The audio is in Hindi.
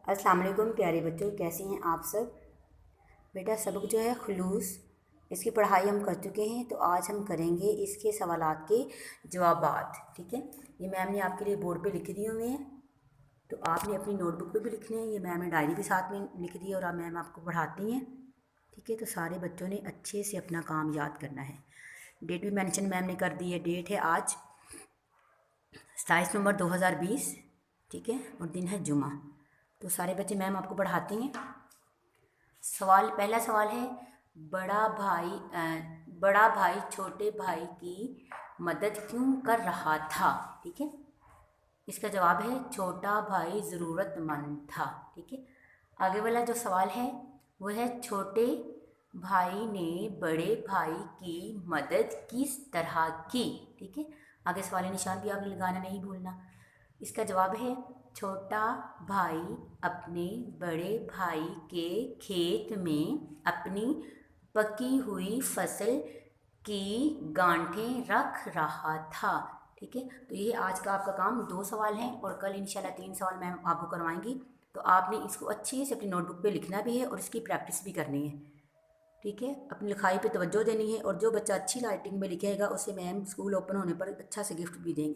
अस्सलाम वालेकुम प्यारे बच्चों, कैसे हैं आप सब। बेटा सबक जो है खुलूस, इसकी पढ़ाई हम कर चुके हैं। तो आज हम करेंगे इसके सवालात के जवाबात। ठीक है, ये मैम ने आपके लिए बोर्ड पे लिख दिए हुए हैं, तो आपने अपनी नोटबुक पे भी लिखने हैं। ये मैम ने डायरी भी साथ में लिख दी है और अब मैम आपको पढ़ाती हैं। ठीक है, तो सारे बच्चों ने अच्छे से अपना काम याद करना है। डेट भी मैंशन मैम ने कर दी है। डेट है आज 27 नवंबर 2020। ठीक है, और दिन है जुमा। तो सारे बच्चे मैम आपको पढ़ाती हैं। पहला सवाल है, बड़ा भाई छोटे भाई की मदद क्यों कर रहा था। ठीक है, इसका जवाब है छोटा भाई ज़रूरतमंद था। ठीक है, आगे वाला जो सवाल है वो है छोटे भाई ने बड़े भाई की मदद किस तरह की। ठीक है, आगे सवाल निशान भी आपने लगाना नहीं भूलना। इसका जवाब है छोटा भाई अपने बड़े भाई के खेत में अपनी पकी हुई फसल की गांठें रख रहा था। ठीक है, तो ये आज का आपका काम 2 सवाल हैं और कल इंशाल्लाह 3 सवाल मैम आपको करवाएंगी। तो आपने इसको अच्छे से अपनी नोटबुक पे लिखना भी है और इसकी प्रैक्टिस भी करनी है। ठीक है, अपनी लिखाई पे तवज्जो देनी है और जो बच्चा अच्छी राइटिंग में लिखेगा उसे मैम स्कूल ओपन होने पर अच्छा से गिफ्ट भी देंगी।